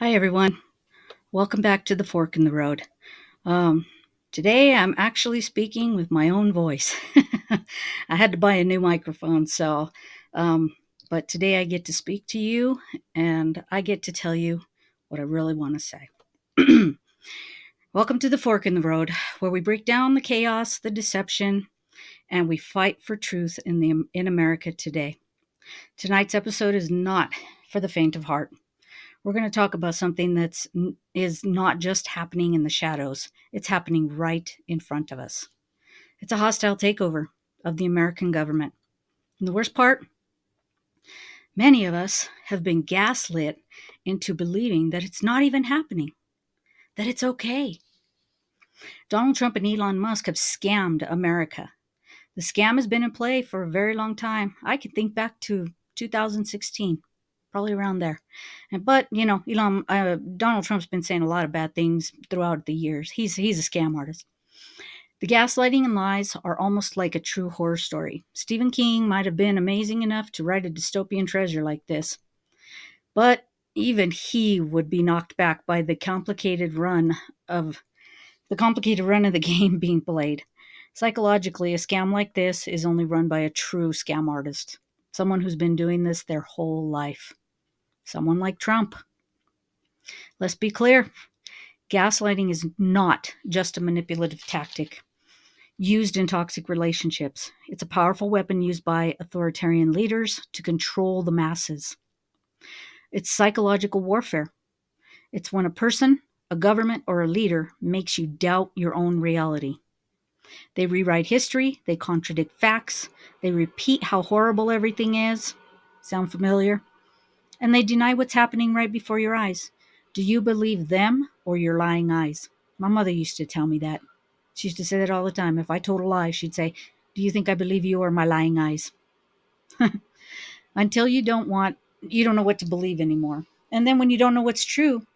Hi, everyone. Welcome back to the Fork in the Road. Um, Today, I'm actually speaking with my own voice. I had to buy a new microphone, um, but today I get to speak to you and I get to tell you what I really want to say. Welcome to the Fork in the Road, where we break down the chaos, the deception, and we fight for truth in America today. Tonight's episode is not for the faint of heart. We're going to talk about something is not just happening in the shadows. It's happening right in front of us. It's a hostile takeover of the American government. And the worst part, many of us have been gaslit into believing that it's not even happening, that it's okay. Donald Trump and Elon Musk have scammed America. The scam has been in play for a very long time. I can think back to 2016, probably around there. But Donald Trump's been saying a lot of bad things throughout the years. He's a scam artist. The gaslighting and lies are almost like a true horror story. Stephen King might have been amazing enough to write a dystopian treasure like this, but even he would be knocked back by of the complicated run of the game being played. Psychologically, a scam like this is only run by a true scam artist, someone who's been doing this their whole life. Someone like Trump. Let's be clear, gaslighting is not just a manipulative tactic used in toxic relationships. It's a powerful weapon used by authoritarian leaders to control the masses. It's psychological warfare. It's when a person, a government, or a leader makes you doubt your own reality. They rewrite history, they contradict facts, they repeat how horrible everything is. Sound familiar? And they deny what's happening right before your eyes. Do you believe them or your lying eyes? My mother used to tell me that. She used to say that all the time. If I told a lie, she'd say, "Do you think I believe you or my lying eyes?" Until you don't know what to believe anymore. And then when you don't know what's true,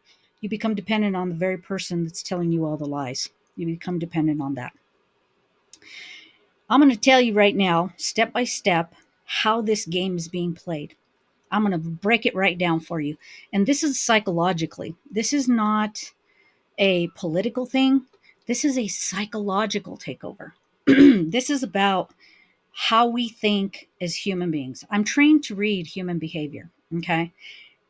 you become dependent on the very person that's telling you all the lies. You become dependent on that. I'm going to tell you right now, step by step, how this game is being played. I'm going to break it right down for you. And this is psychologically. This is not a political thing. This is a psychological takeover. This is about how we think as human beings. I'm trained to read human behavior. Okay.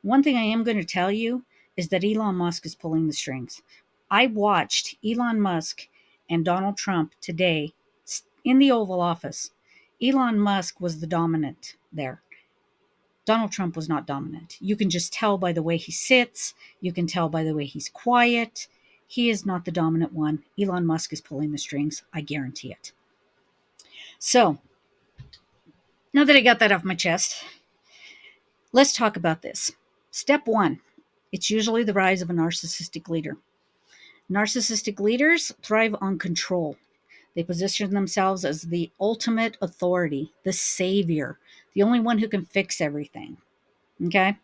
One thing I am going to tell you is that Elon Musk is pulling the strings. I watched Elon Musk and Donald Trump today in the Oval Office. Elon Musk was the dominant there. Donald Trump was not dominant. You can just tell by the way he sits. You can tell by the way he's quiet. He is not the dominant one. Elon Musk is pulling the strings. I guarantee it. So, now that I got that off my chest, let's talk about this. Step one, it's usually the rise of a narcissistic leader. Narcissistic leaders thrive on control. They position themselves as the ultimate authority, the savior, the only one who can fix everything. Okay?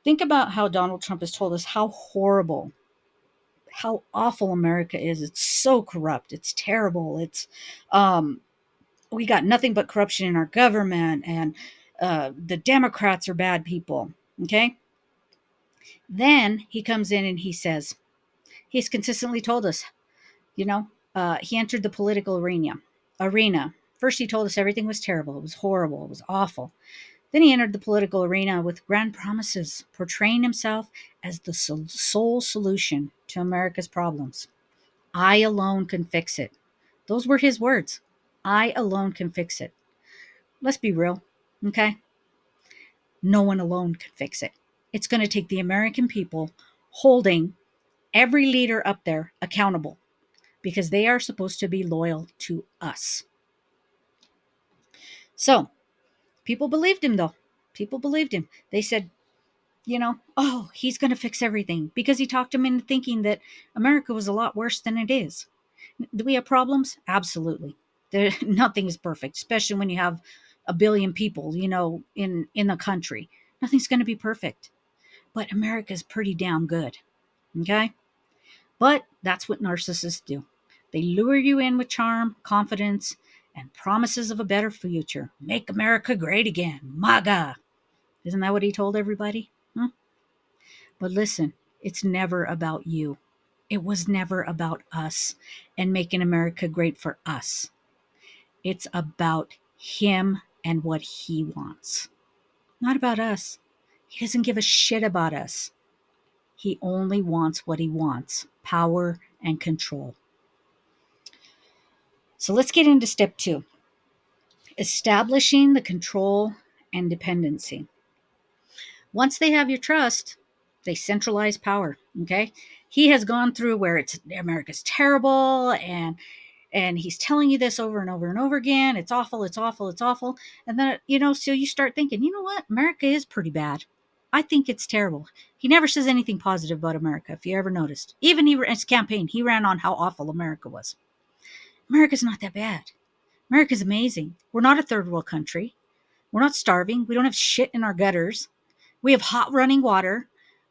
Think about how Donald Trump has told us how horrible, how awful America is. It's so corrupt. It's terrible. Um, we got nothing but corruption in our government, and the Democrats are bad people. Okay? Then he comes in and he says, he's consistently told us, he entered the political arena. First, he told us everything was terrible. It was horrible. It was awful. Then he entered the political arena with grand promises, portraying himself as the sole solution to America's problems. I alone can fix it. Those were his words. I alone can fix it. Let's be real, okay? No one alone can fix it. It's going to take the American people holding every leader up there accountable because they are supposed to be loyal to us. So, people believed him, though. People believed him. They said, oh, he's going to fix everything because he talked them into thinking that America was a lot worse than it is. Do we have problems? Absolutely. Nothing is perfect, especially when you have a billion people, in the country. Nothing's going to be perfect. But America's pretty damn good. Okay? But that's what narcissists do. They lure you in with charm, confidence, and promises of a better future. Make America great again. MAGA. Isn't that what he told everybody? But listen, It's never about you. It was never about us and making America great for us. It's about him and what he wants, not about us. He doesn't give a shit about us. He only wants what he wants: power and control. So let's get into step two: establishing the control and dependency. Once they have your trust, they centralize power. Okay. He has gone through where it's America's terrible, and he's telling you this over and over and over again. It's awful, it's awful, it's awful. And then, so you start thinking, you know what? America is pretty bad. I think it's terrible. He never says anything positive about America, if you ever noticed. Even his campaign, he ran on how awful America was. America's not that bad. America's amazing. We're not a third world country. We're not starving. We don't have shit in our gutters. We have hot running water.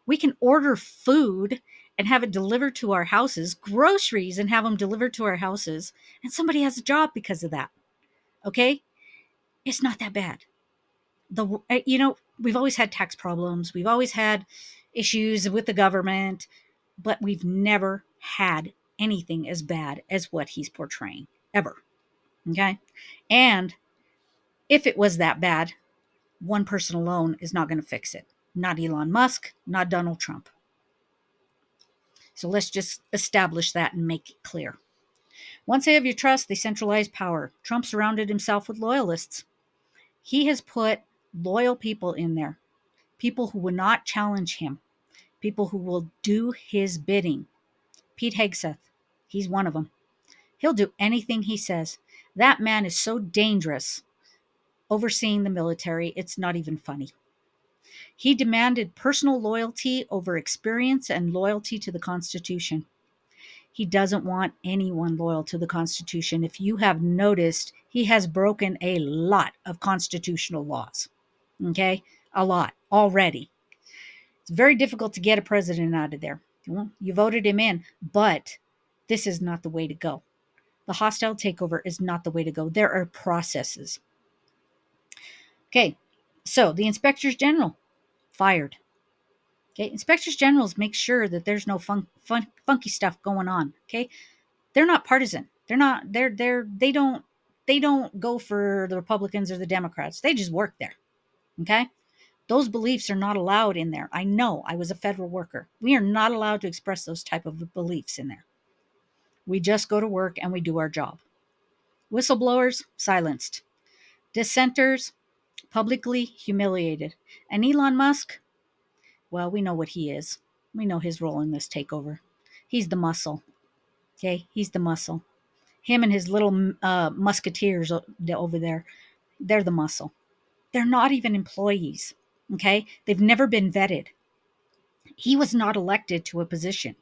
We can order food and have it delivered to our houses, groceries and have them delivered to our houses. And somebody has a job because of that. Okay. It's not that bad. We've always had tax problems. We've always had issues with the government, but we've never had anything as bad as what he's portraying ever. Okay. And if it was that bad, one person alone is not going to fix it. Not Elon Musk, not Donald Trump. So let's just establish that and make it clear. Once they have your trust, they centralize power. Trump surrounded himself with loyalists. He has put loyal people in there, people who will not challenge him, people who will do his bidding. Pete Hegseth, he's one of them. He'll do anything he says. That man is so dangerous overseeing the military, it's not even funny. He demanded personal loyalty over experience and loyalty to the Constitution. He doesn't want anyone loyal to the Constitution. If you have noticed, he has broken a lot of constitutional laws. Okay? A lot already. It's very difficult to get a president out of there. Well, you voted him in, but this is not the way to go. The hostile takeover is not the way to go. There are processes. Okay, so the inspectors general fired. Okay, inspectors generals make sure that there's no funky stuff going on. Okay, they're not partisan. They're not. They don't go for the Republicans or the Democrats. They just work there. Okay, those beliefs are not allowed in there. I know. I was a federal worker. We are not allowed to express those type of beliefs in there. We just go to work and we do our job. Whistleblowers silenced. Dissenters publicly humiliated. And Elon Musk, well, we know what he is. We know his role in this takeover. He's the muscle. Okay, he's the muscle. Him and his little musketeers over there, they're the muscle. They're not even employees. Okay, they've never been vetted. He was not elected to a position.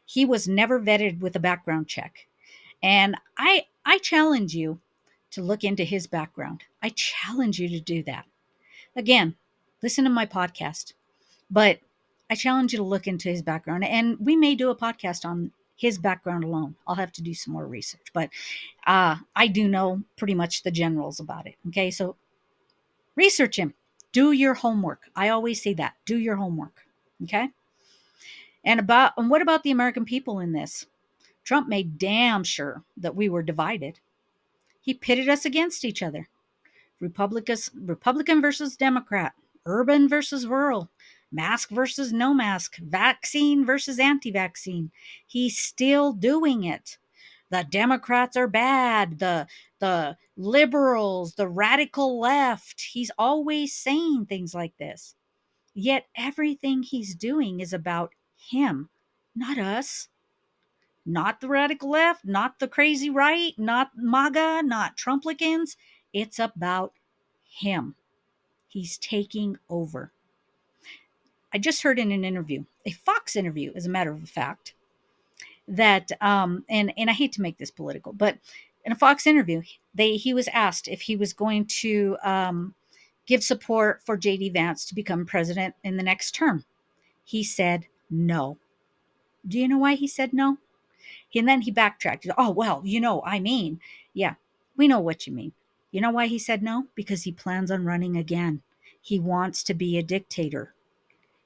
He was never vetted with a background check. And I challenge you to look into his background. I challenge you to do that. Again, listen to my podcast, but I challenge you to look into his background, and we may do a podcast on his background alone. I'll have to do some more research, but I do know pretty much the generals about it. Okay, so research him. Do your homework. I always say that. Do your homework. Okay. And what about the American people in this? Trump made damn sure that we were divided. He pitted us against each other. Republican versus Democrat, urban versus rural, mask versus no mask, vaccine versus anti-vaccine. He's still doing it. The Democrats are bad. The liberals, the radical left. He's always saying things like this. Yet everything he's doing is about him, not us. Not the radical left, not the crazy right, not MAGA, not Trumplicans. It's about him. He's taking over. I just heard in an interview, a Fox interview, as a matter of fact, that and I hate to make this political, but in a Fox interview, he was asked if he was going to give support for JD Vance to become president in the next term. He said no. Do you know why he said no? And then he backtracked. Oh, well, I mean, yeah, we know what you mean. You know why he said no? Because he plans on running again. He wants to be a dictator.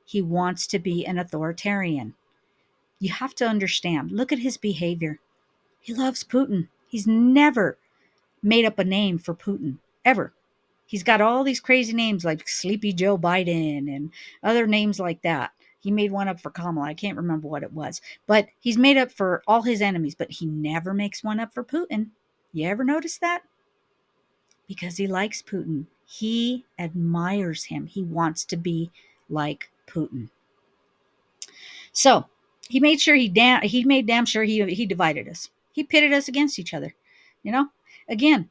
He wants to be an authoritarian. You have to understand. Look at his behavior. He loves Putin. He's never made up a name for Putin, ever. He's got all these crazy names like Sleepy Joe Biden and other names like that. He made one up for Kamala. I can't remember what it was. But he's made up for all his enemies, but he never makes one up for Putin. You ever notice that? Because he likes Putin. He admires him. He wants to be like Putin. So he made sure he made damn sure he divided us. He pitted us against each other. You know, again,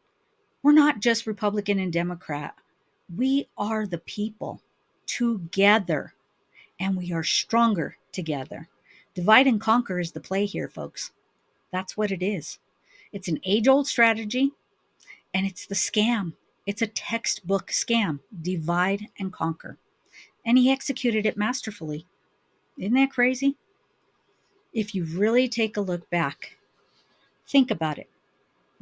we're not just Republican and Democrat. We are the people together, and we are stronger together. Divide and conquer is the play here, folks. That's what it is. It's an age-old strategy, and it's the scam. It's a textbook scam. Divide and conquer. And he executed it masterfully. Isn't that crazy? If you really take a look back, think about it.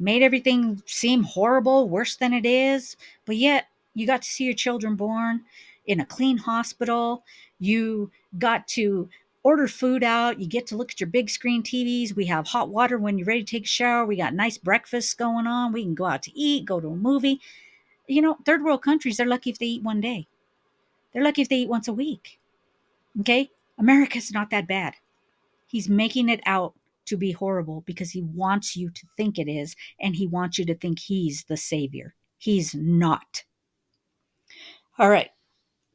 Made everything seem horrible, worse than it is, but yet you got to see your children born in a clean hospital. You got to order food out. You get to look at your big screen TVs. We have hot water when you're ready to take a shower. We got nice breakfasts going on. We can go out to eat, go to a movie. You know, third world countries, they're lucky if they eat one day. They're lucky if they eat once a week. Okay? America's not that bad. He's making it out to be horrible because he wants you to think it is, and he wants you to think he's the savior. He's not. All right.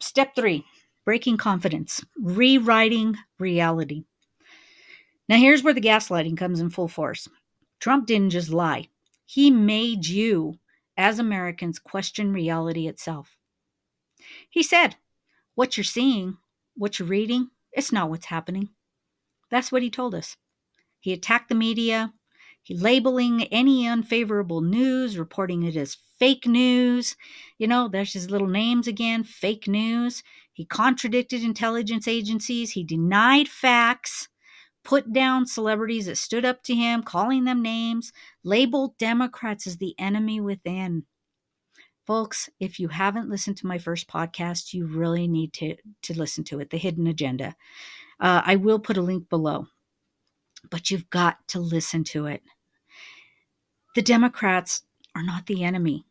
Step 3, breaking confidence, rewriting reality. Now, here's where the gaslighting comes in full force. Trump didn't just lie. He made you, as Americans, question reality itself. He said, what you're seeing, what you're reading, it's not what's happening. That's what he told us. He attacked the media. He labeling any unfavorable news, reporting it as fake news. You know, there's his little names again, fake news. He contradicted intelligence agencies. He denied facts, put down celebrities that stood up to him, calling them names, labeled Democrats as the enemy within. Folks, if you haven't listened to my first podcast, you really need to listen to it, The Hidden Agenda. I will put a link below, but you've got to listen to it. The Democrats are not the enemy,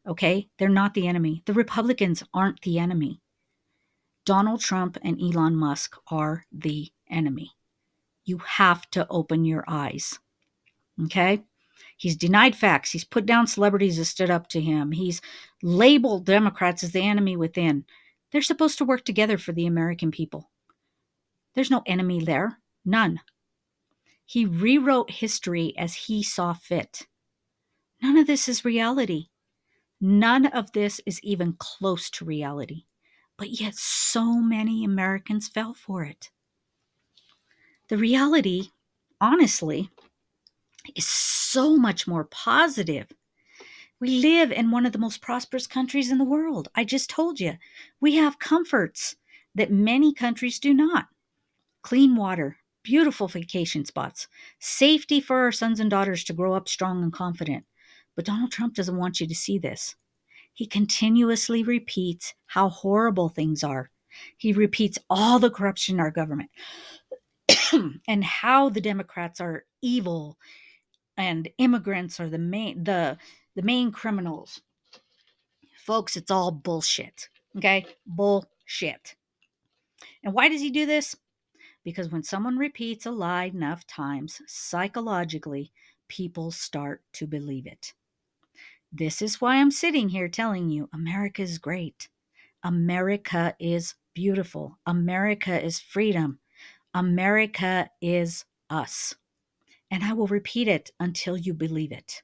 okay? They're not the enemy. The Republicans aren't the enemy. Donald Trump and Elon Musk are the enemy. You have to open your eyes, okay? He's denied facts. He's put down celebrities that stood up to him. He's labeled Democrats as the enemy within. They're supposed to work together for the American people. There's no enemy there, none. He rewrote history as he saw fit. None of this is reality. None of this is even close to reality. But yet so many Americans fell for it. The reality, honestly, is so much more positive. We live in one of the most prosperous countries in the world. I just told you. We have comforts that many countries do not. Clean water, beautiful vacation spots, safety for our sons and daughters to grow up strong and confident. But Donald Trump doesn't want you to see this. He continuously repeats how horrible things are. He repeats all the corruption in our government and how the Democrats are evil and immigrants are the main criminals. Folks, it's all bullshit. Okay? Bullshit. And why does he do this? Because when someone repeats a lie enough times, psychologically, people start to believe it. This is why I'm sitting here telling you America is great. America is beautiful. America is freedom. America is us. And I will repeat it until you believe it.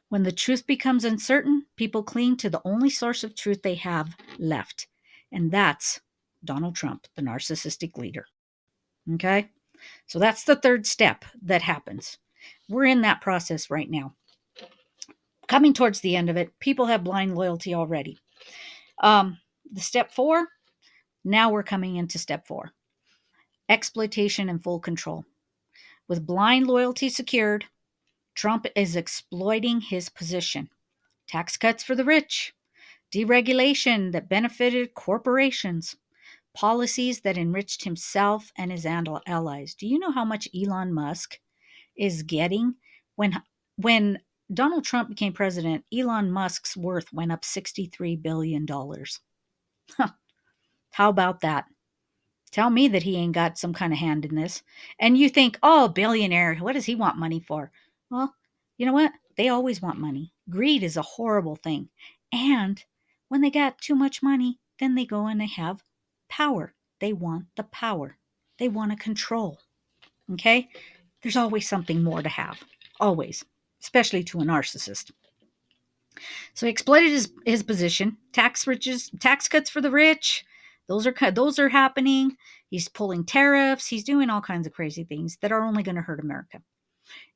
When the truth becomes uncertain, people cling to the only source of truth they have left. And that's Donald Trump, the narcissistic leader. Okay? So that's the third step that happens. We're in that process right now. Coming towards the end of it, people have blind loyalty already. The step 4, now we're coming into step 4. Exploitation and full control. With blind loyalty secured, Trump is exploiting his position. Tax cuts for the rich, deregulation that benefited corporations, policies that enriched himself and his allies. Do you know how much Elon Musk is getting? When Donald Trump became president, Elon Musk's worth went up $63 billion. How about that? Tell me that he ain't got some kind of hand in this. And you think, oh, billionaire, what does he want money for? Well, you know what? They always want money. Greed is a horrible thing. And when they got too much money, then they go and they have power. They want the power. They want to control. Okay? There's always something more to have. Always. Especially to a narcissist. So he exploited his position. Tax cuts for the rich. Those are happening. He's pulling tariffs. He's doing all kinds of crazy things that are only going to hurt America.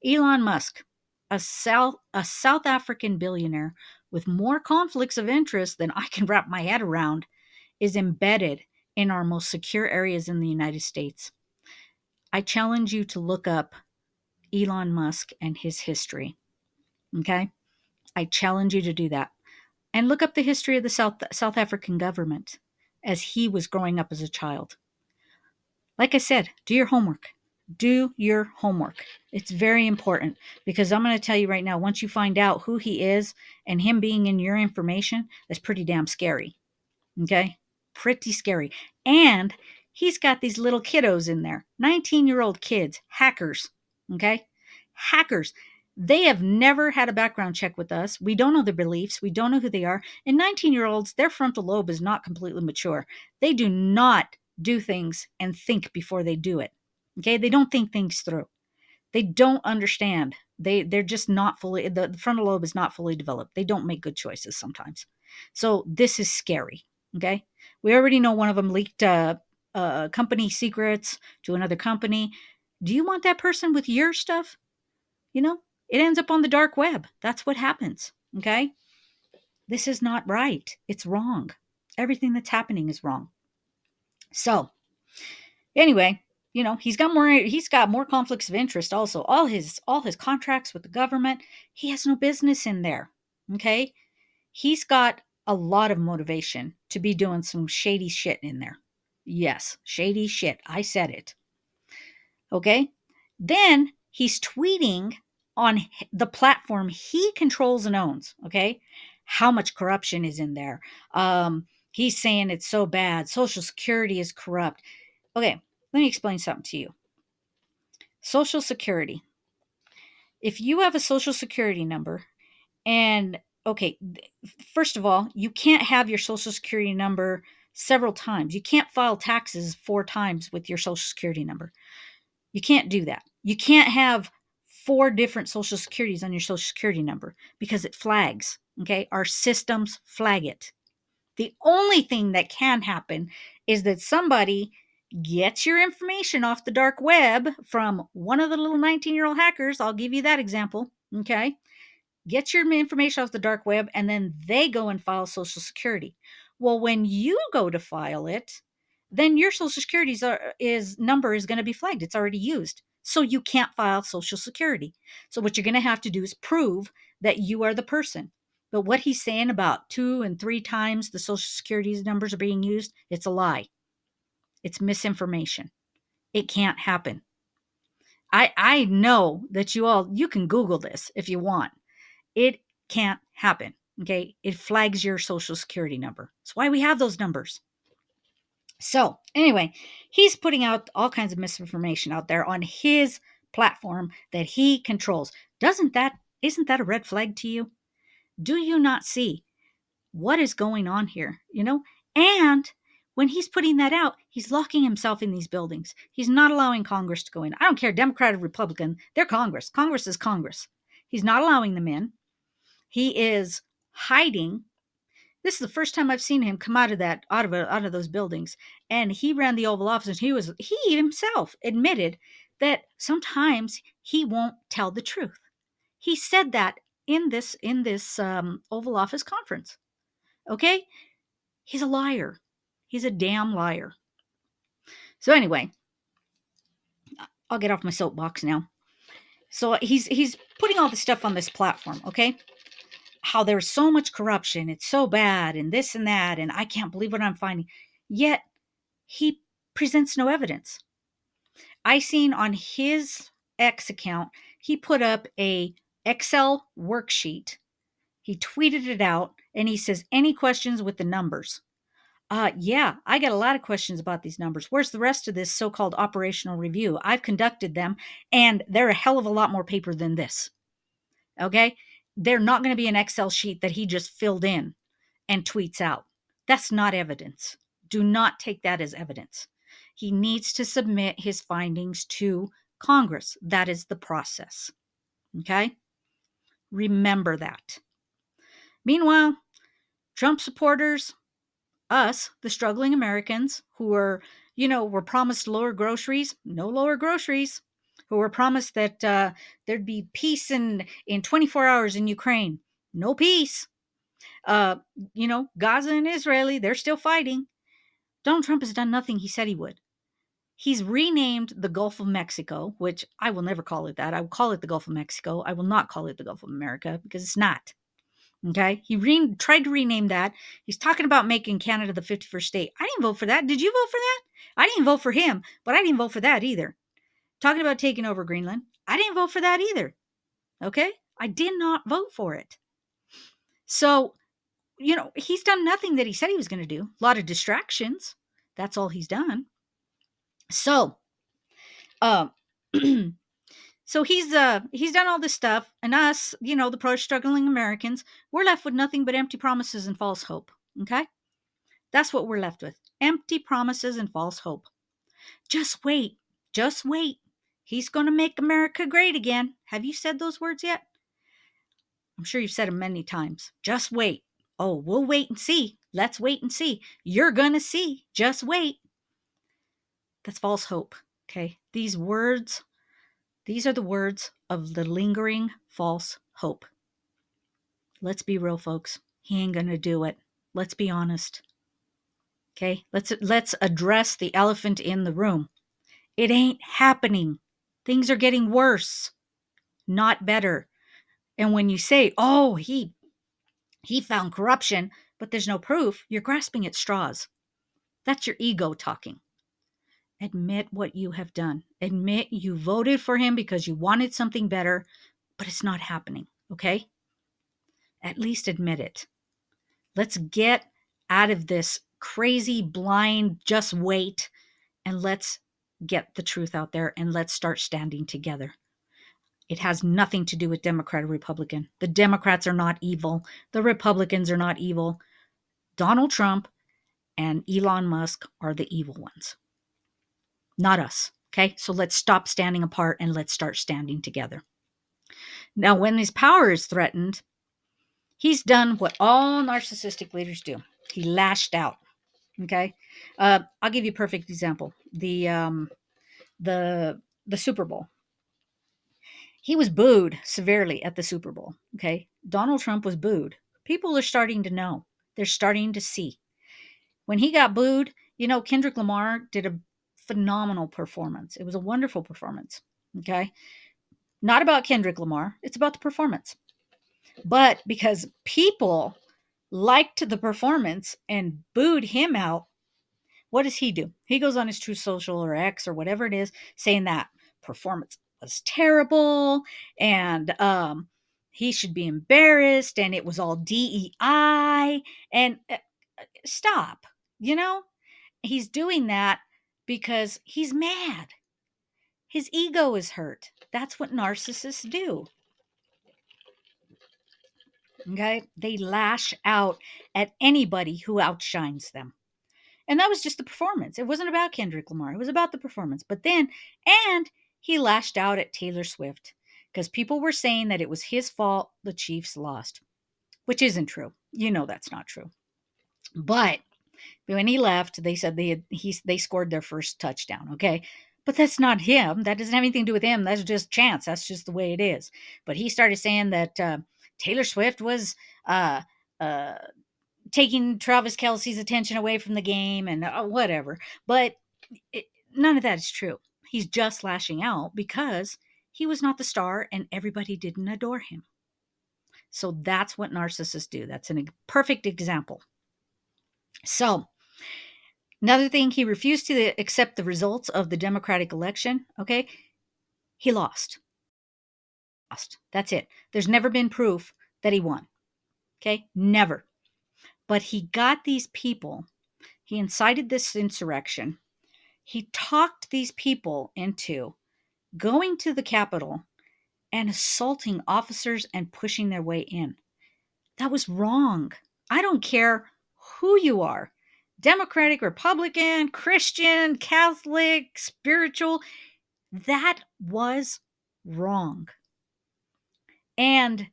Elon Musk, a South African billionaire with more conflicts of interest than I can wrap my head around, is embedded in our most secure areas in the United States. I challenge you to look up Elon Musk and his history. Okay? I challenge you to do that. And look up the history of the South African government as he was growing up as a child. Like I said, do your homework. Do your homework. It's very important because I'm going to tell you right now, once you find out who he is and him being in your information, that's pretty damn scary. Okay? Pretty scary. And he's got these little kiddos in there, 19-year-old kids, hackers. Okay? Hackers. They have never had a background check with us. We don't know their beliefs. We don't know who they are. And 19-year-olds, their frontal lobe is not completely mature. They do not do things and think before they do it. Okay? They don't think things through. They don't understand. They're just not fully, the frontal lobe is not fully developed. They don't make good choices sometimes. So this is scary. Okay? We already know one of them leaked company secrets to another company. Do you want that person with your stuff? You know, it ends up on the dark web. That's what happens. Okay? This is not right. It's wrong. Everything that's happening is wrong. So, anyway, he's got more conflicts of interest also. All his contracts with the government, he has no business in there. Okay? He's got a lot of motivation to be doing some shady shit in there. Yes, shady shit. I said it. Okay? Then he's tweeting on the platform he controls and owns. Okay? How much corruption is in there. He's saying it's so bad. Social Security is corrupt. Okay, let me explain something to you. Social Security. If you have a Social Security number, and okay, first of all, you can't have your Social Security number several times. You can't file taxes 4 times with your Social Security number. You can't do that. You can't have 4 different Social Securities on your Social Security number because it flags. Okay, our systems flag it. The only thing that can happen is that somebody gets your information off the dark web from one of the little 19-year-old hackers. I'll give you that example. Okay. Get your information off the dark web and then they go and file Social Security. Well, when you go to file it, then your Social Security number is going to be flagged. It's already used. So you can't file Social Security. So what you're going to have to do is prove that you are the person. But what he's saying about 2 and 3 times the Social Security numbers are being used, it's a lie. It's misinformation. It can't happen. I know that you can Google this if you want. It can't happen. Okay. It flags your Social Security number. That's why we have those numbers. So, anyway, he's putting out all kinds of misinformation out there on his platform that he controls. Isn't that a red flag to you? Do you not see what is going on here? And when he's putting that out, he's locking himself in these buildings. He's not allowing Congress to go in. I don't care, Democrat or Republican, they're Congress. Congress is Congress. He's not allowing them in. He is hiding. This is the first time I've seen him come out of those buildings. And he ran the Oval Office, and he himself admitted that sometimes he won't tell the truth. He said that in this Oval Office conference. Okay? He's a liar. He's a damn liar. So anyway, I'll get off my soapbox now. So he's putting all this stuff on this platform, okay? How there's so much corruption, it's so bad, and this and that, and I can't believe what I'm finding. Yet he presents no evidence. I seen on his X account, he put up a Excel worksheet. He tweeted it out and he says, any questions with the numbers? Yeah, I got a lot of questions about these numbers. Where's the rest of this so-called operational review? I've conducted them and they're a hell of a lot more paper than this. Okay. They're not going to be an Excel sheet that he just filled in and tweets out. That's not evidence. Do not take that as evidence. He needs to submit his findings to Congress. That is the process. Okay. Remember that. Meanwhile, Trump supporters, us, the struggling Americans who were promised lower groceries, no lower groceries, who were promised that there'd be peace in 24 hours in Ukraine, no peace. Uh, Gaza and Israeli, they're still fighting. Donald Trump has done nothing he said he would. He's renamed the Gulf of Mexico, which I will never call it that. I will call it the Gulf of Mexico. I will not call it the Gulf of America because it's not. Okay. He tried to rename that. He's talking about making Canada the 51st state. I didn't vote for that. Did you vote for that? I didn't vote for him, but I didn't vote for that either. Talking about taking over Greenland. I didn't vote for that either. Okay. I did not vote for it. So, he's done nothing that he said he was going to do. A lot of distractions. That's all he's done. So, um, so he's done all this stuff, and us, the pro struggling Americans, we're left with nothing but empty promises and false hope. Okay, that's what we're left with: empty promises and false hope. Just wait, just wait. He's going to make America great again. Have you said those words yet? I'm sure you've said them many times. Just wait. Oh, we'll wait and see. Let's wait and see. You're going to see. Just wait. That's false hope. Okay. These are the words of the lingering false hope. Let's be real, folks. He ain't going to do it. Let's be honest. Okay. Let's address the elephant in the room. It ain't happening. Things are getting worse, not better. And when you say, oh, he found corruption, but there's no proof, you're grasping at straws. That's your ego talking. Admit what you have done. Admit you voted for him because you wanted something better, but it's not happening. Okay? At least admit it. Let's get out of this crazy, blind, just wait, and let's get the truth out there and let's start standing together. It has nothing to do with Democrat or Republican. The Democrats are not evil. The Republicans are not evil. Donald Trump and Elon Musk are the evil ones, not us. Okay, so let's stop standing apart and let's start standing together. Now, when his power is threatened, he's done what all narcissistic leaders do. He lashed out. Okay, I'll give you a perfect example. The Super Bowl. He was booed severely at the Super Bowl. Okay, Donald Trump was booed. People are starting to know. They're starting to see. When he got booed, Kendrick Lamar did a phenomenal performance. It was a wonderful performance. Okay, not about Kendrick Lamar. It's about the performance. But because people liked the performance and booed him out, what does he do? He goes on his True Social or X or whatever it is, saying that performance was terrible and he should be embarrassed and it was all DEI. And stop. He's doing that because he's mad. His ego is hurt. That's what narcissists do. Okay? They lash out at anybody who outshines them. And that was just the performance. It wasn't about Kendrick Lamar. It was about the performance. And he lashed out at Taylor Swift because people were saying that it was his fault the Chiefs lost, which isn't true. That's not true. But when he left, they said they scored their first touchdown. Okay. But that's not him. That doesn't have anything to do with him. That's just chance. That's just the way it is. But he started saying that Taylor Swift was uh, taking Travis Kelce's attention away from the game and whatever. But none of that is true. He's just lashing out because he was not the star and everybody didn't adore him. So that's what narcissists do. That's a perfect example. So Another thing, he refused to accept the results of the Democratic election. Okay. He lost. That's it. There's never been proof that he won. Okay. Never. But he got these people, he incited this insurrection. He talked these people into going to the Capitol and assaulting officers and pushing their way in. That was wrong. I don't care who you are, Democratic, Republican, Christian, Catholic, spiritual. That was wrong. And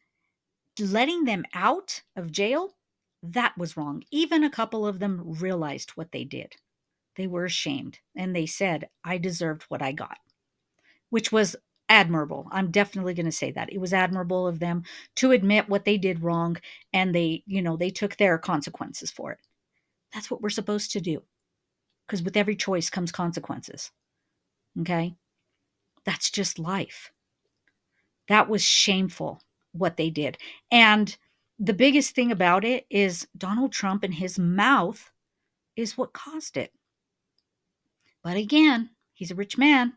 letting them out of jail, that was wrong. Even a couple of them realized what they did. They were ashamed and they said, I deserved what I got, which was admirable. I'm definitely going to say that. It was admirable of them to admit what they did wrong, and they took their consequences for it. That's what we're supposed to do, because with every choice comes consequences. Okay? That's just life. That was shameful what they did. And the biggest thing about it is Donald Trump and his mouth is what caused it. But again, he's a rich man.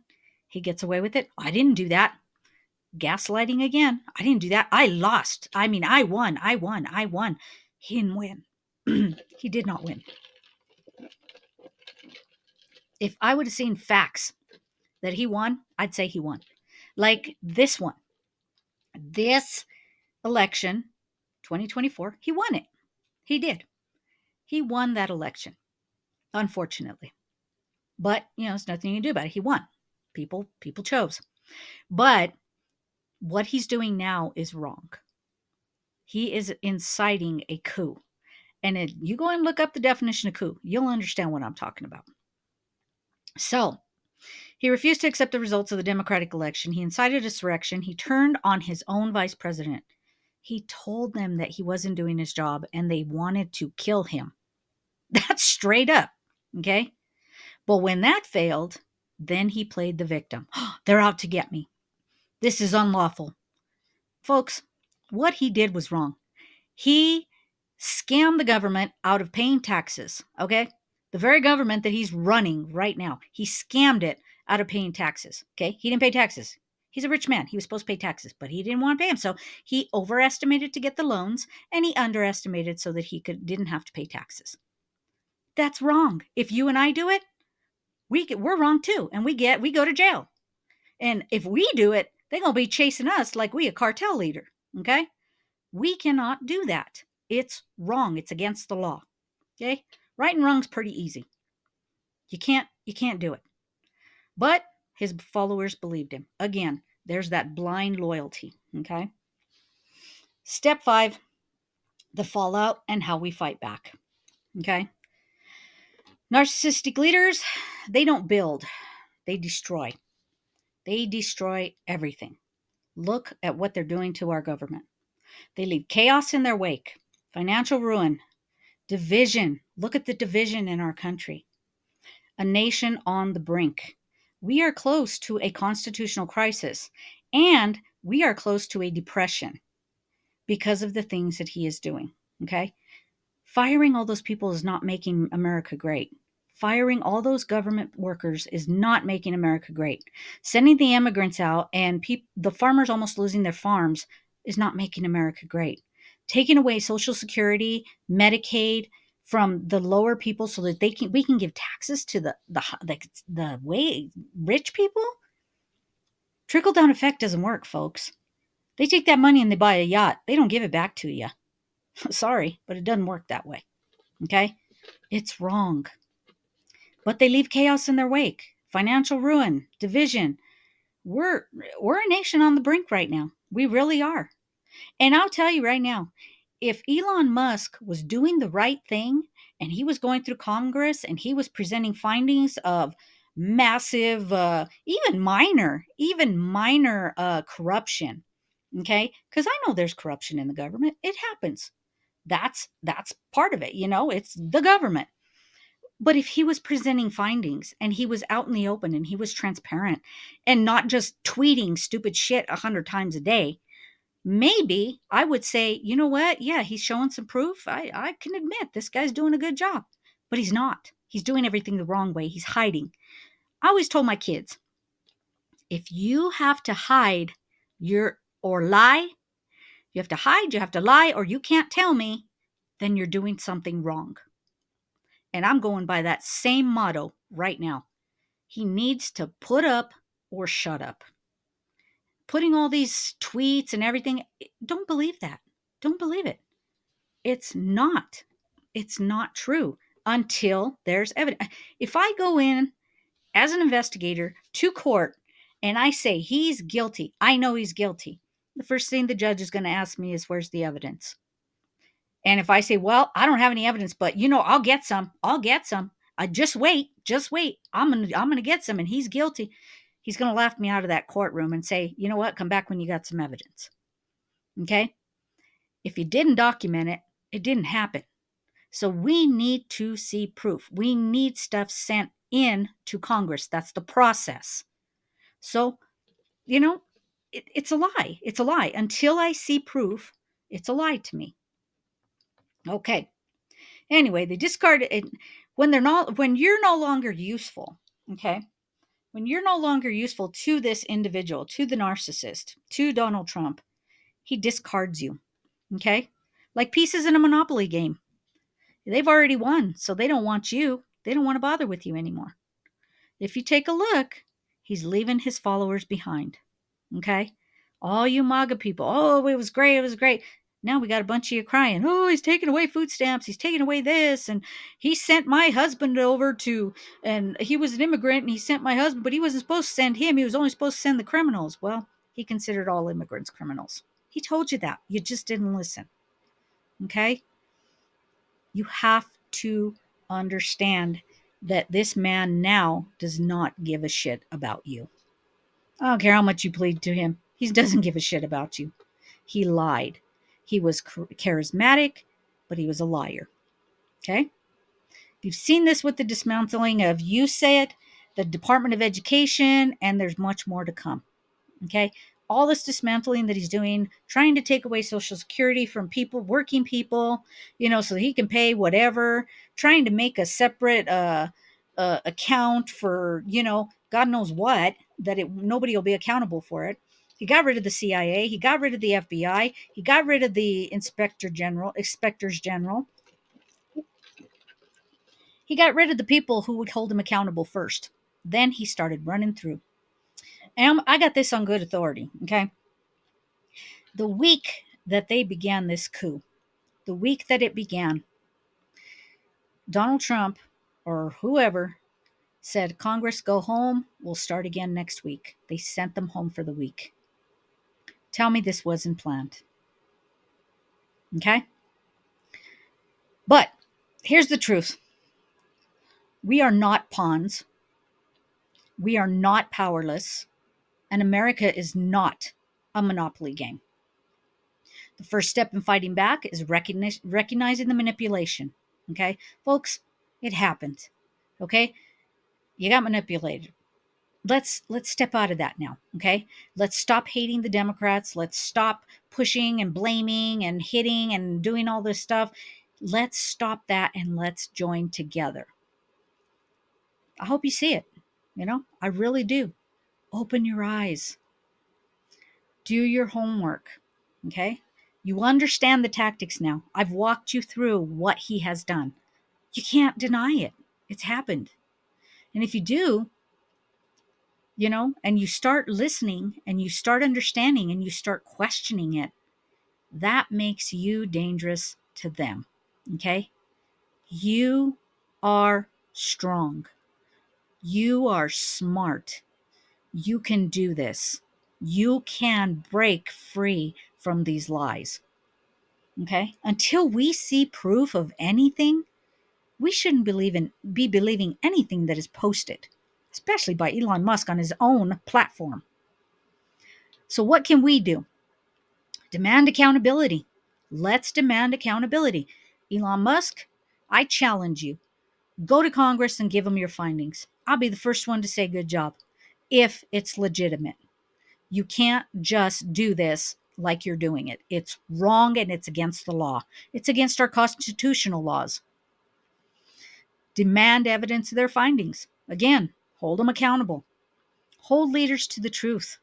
He gets away with it. I didn't do that. Gaslighting again. I didn't do that. I lost. I mean, I won. I won. I won. He didn't win. He did not win. If I would have seen facts that he won, I'd say he won. Like this one. This election, 2024, he won it. He did. He won that election, unfortunately. But, there's nothing you can do about it. He won. People chose. But what he's doing now is wrong. He is inciting a coup. And if you go and look up the definition of coup, you'll understand what I'm talking about. So, he refused to accept the results of the Democratic election. He incited insurrection. He turned on his own vice president. He told them that he wasn't doing his job and they wanted to kill him. That's straight up. Okay? But when that failed, then he played the victim. They're out to get me. This is unlawful. Folks, what he did was wrong. He scammed the government out of paying taxes, okay? The very government that he's running right now, he scammed it out of paying taxes, okay? He didn't pay taxes. He's a rich man. He was supposed to pay taxes, but he didn't want to pay them. So he overestimated to get the loans and he underestimated so that he didn't have to pay taxes. That's wrong. If you and I do it, we're wrong too, and we go to jail. And if we do it, they're going to be chasing us like we a cartel leader, okay? We cannot do that. It's wrong. It's against the law. Okay? Right and wrong's pretty easy. You can't do it. But his followers believed him. Again, there's that blind loyalty. Okay? Step 5, the fallout and how we fight back. Okay? Narcissistic leaders, they don't build, they destroy. They destroy everything. Look at what they're doing to our government. They leave chaos in their wake, financial ruin, division. Look at the division in our country. A nation on the brink. We are close to a constitutional crisis, and we are close to a depression because of the things that he is doing. Okay? Firing all those people is not making America great. Firing all those government workers is not making America great. Sending the immigrants out and the farmers almost losing their farms is not making America great. Taking away Social Security, Medicaid from the lower people so that we can give taxes to the way rich people. Trickle down effect doesn't work, folks. They take that money and they buy a yacht. They don't give it back to you. Sorry, but it doesn't work that way. Okay? It's wrong. But they leave chaos in their wake. Financial ruin, division. We're a nation on the brink right now. We really are. And I'll tell you right now, if Elon Musk was doing the right thing and he was going through Congress and he was presenting findings of massive, even minor corruption, okay? Because I know there's corruption in the government. It happens. That's part of it. It's the government. But if he was presenting findings and he was out in the open and he was transparent and not just tweeting stupid shit 100 times a day, maybe I would say, you know what? Yeah, he's showing some proof. I can admit this guy's doing a good job, but he's not. He's doing everything the wrong way. He's hiding. I always told my kids, if you have to hide or lie, you have to hide, you have to lie, or you can't tell me, then you're doing something wrong. And I'm going by that same motto right now. He needs to put up or shut up. Putting all these tweets and everything, don't believe that. Don't believe it. It's not. It's not true until there's evidence. If I go in as an investigator to court and I say he's guilty, I know he's guilty, the first thing the judge is going to ask me is, where's the evidence? And if I say, well, I don't have any evidence, but I'll get some. I'll get some. Just wait. Just wait. I'm gonna get some, and he's guilty. He's gonna laugh me out of that courtroom and say, you know what? Come back when you got some evidence. Okay? If you didn't document it, it didn't happen. So we need to see proof. We need stuff sent in to Congress. That's the process. So, it's a lie. It's a lie. Until I see proof, it's a lie to me. Okay. Anyway, they discard it when you're no longer useful, okay? When you're no longer useful to this individual, to the narcissist, to Donald Trump, he discards you, okay? Like pieces in a Monopoly game. They've already won, so they don't want you. They don't want to bother with you anymore. If you take a look, he's leaving his followers behind, okay? All you MAGA people, oh, it was great, it was great. Now we got a bunch of you crying, oh, he's taking away food stamps, he's taking away this, and he sent my husband over and he was an immigrant, and he sent my husband, but he wasn't supposed to send him, he was only supposed to send the criminals. Well, he considered all immigrants criminals. He told you that. You just didn't listen, okay? You have to understand that this man now does not give a shit about you. I don't care how much you plead to him. He doesn't give a shit about you. He lied. He was charismatic, but he was a liar. Okay? You've seen this with the dismantling of USAID, the Department of Education, and there's much more to come. Okay? All this dismantling that he's doing, trying to take away Social Security from people, working people, so he can pay whatever, trying to make a separate account for, God knows what, that nobody will be accountable for it. He got rid of the CIA. He got rid of the FBI. He got rid of the inspectors general. He got rid of the people who would hold him accountable first. Then he started running through. And I got this on good authority, okay? The week that they began this coup, the week that it began, Donald Trump or whoever said, Congress, go home. We'll start again next week. They sent them home for the week. Tell me this wasn't planned. Okay? But here's the truth. We are not pawns. We are not powerless. And America is not a monopoly game. The first step in fighting back is recognizing the manipulation. Okay? Folks, it happened. Okay? You got manipulated. Let's step out of that now. Okay? Let's stop hating the Democrats. Let's stop pushing and blaming and hitting and doing all this stuff. Let's stop that and let's join together. I hope you see it. I really do. Open your eyes. Do your homework. Okay? You understand the tactics now. I've walked you through what he has done. You can't deny it. It's happened. And if you do, and you start listening and you start understanding and you start questioning it, that makes you dangerous to them. Okay? You are strong. You are smart. You can do this. You can break free from these lies. Okay? Until we see proof of anything, we shouldn't be believing anything that is posted, especially by Elon Musk on his own platform. So what can we do? Demand accountability. Let's demand accountability. Elon Musk, I challenge you. Go to Congress and give them your findings. I'll be the first one to say good job if it's legitimate. You can't just do this like you're doing it. It's wrong and it's against the law. It's against our constitutional laws. Demand evidence of their findings. Again, hold them accountable. Hold leaders to the truth.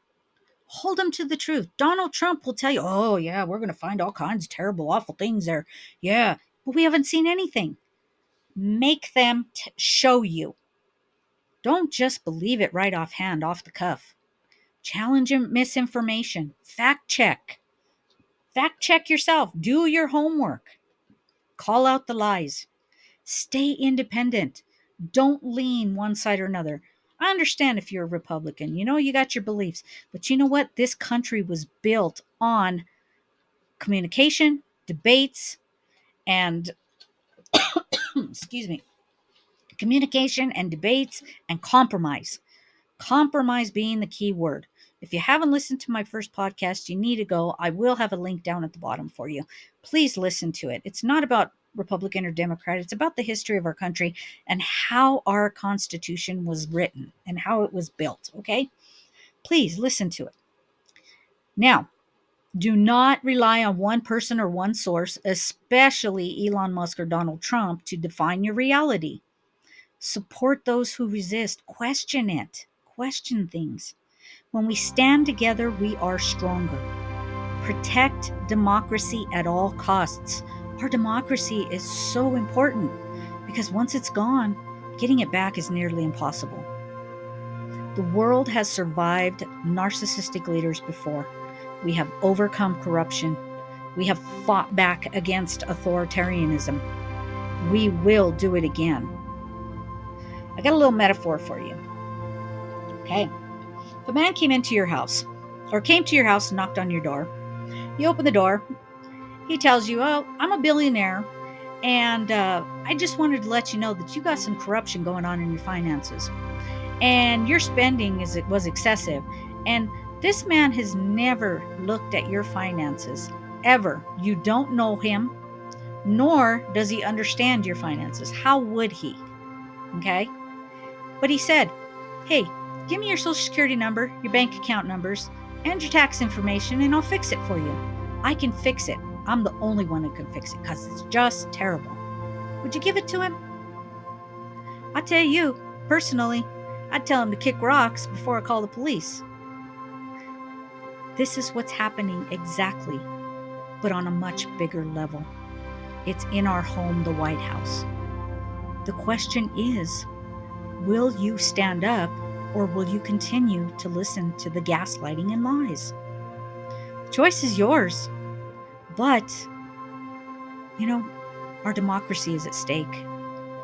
Hold them to the truth. Donald Trump will tell you, oh, yeah, we're going to find all kinds of terrible, awful things there. Yeah, but we haven't seen anything. Make them show you. Don't just believe it right offhand, off the cuff. Challenge misinformation. Fact check. Fact check yourself. Do your homework. Call out the lies. Stay independent. Don't lean one side or another. I understand if you're a Republican, you got your beliefs, but you know what? This country was built on communication, debates, and excuse me, communication and debates and compromise. Compromise being the key word. If you haven't listened to my first podcast, you need to go. I will have a link down at the bottom for you. Please listen to it. It's not about Republican or Democrat. It's about the history of our country and how our Constitution was written and how it was built. Okay? Please listen to it. Now, do not rely on one person or one source, especially Elon Musk or Donald Trump, to define your reality. Support those who resist. Question it. Question things. When we stand together, we are stronger. Protect democracy at all costs. Our democracy is so important because once it's gone, getting it back is nearly impossible. The world has survived narcissistic leaders before. We have overcome corruption. We have fought back against authoritarianism. We will do it again. I got a little metaphor for you. Okay. If a man came into your house or came to your house and knocked on your door, you open the door, he tells you, oh, I'm a billionaire, and I just wanted to let you know that you got some corruption going on in your finances. And your spending was excessive. And this man has never looked at your finances, ever. You don't know him, nor does he understand your finances. How would he? Okay? But he said, hey, give me your social security number, your bank account numbers, and your tax information, and I'll fix it for you. I can fix it. I'm the only one who can fix it because it's just terrible. Would you give it to him? I tell you, personally, I'd tell him to kick rocks before I call the police. This is what's happening exactly, but on a much bigger level. It's in our home, the White House. The question is, will you stand up or will you continue to listen to the gaslighting and lies? The choice is yours. But, our democracy is at stake.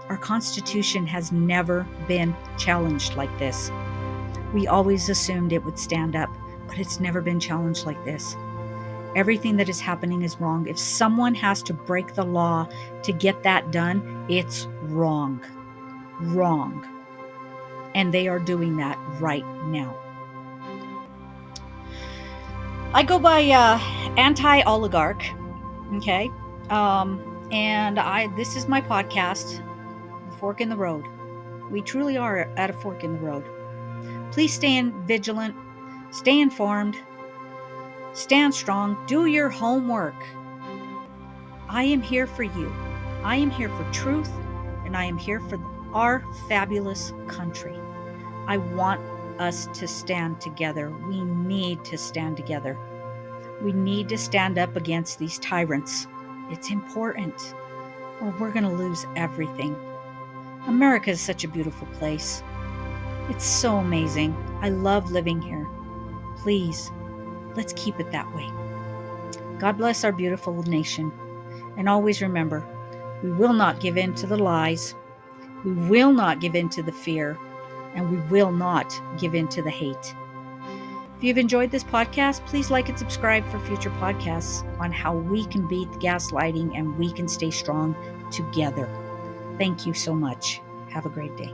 Our Constitution has never been challenged like this. We always assumed it would stand up, but it's never been challenged like this. Everything that is happening is wrong. If someone has to break the law to get that done, it's wrong. Wrong. And they are doing that right now. I go by anti-oligarch, okay? And this is my podcast, The Fork in the Road. We truly are at a fork in the road. Please stay vigilant, stay informed, stand strong, do your homework. I am here for you. I am here for truth, and I am here for our fabulous country. I want us to stand together. We need to stand together. We need to stand up against these tyrants. It's important, or we're going to lose everything. America is such a beautiful place. It's so amazing. I love living here. Please, let's keep it that way. God bless our beautiful nation. And always remember, we will not give in to the lies. We will not give in to the fear. And we will not give in to the hate. If you've enjoyed this podcast, please like and subscribe for future podcasts on how we can beat the gaslighting and we can stay strong together. Thank you so much. Have a great day.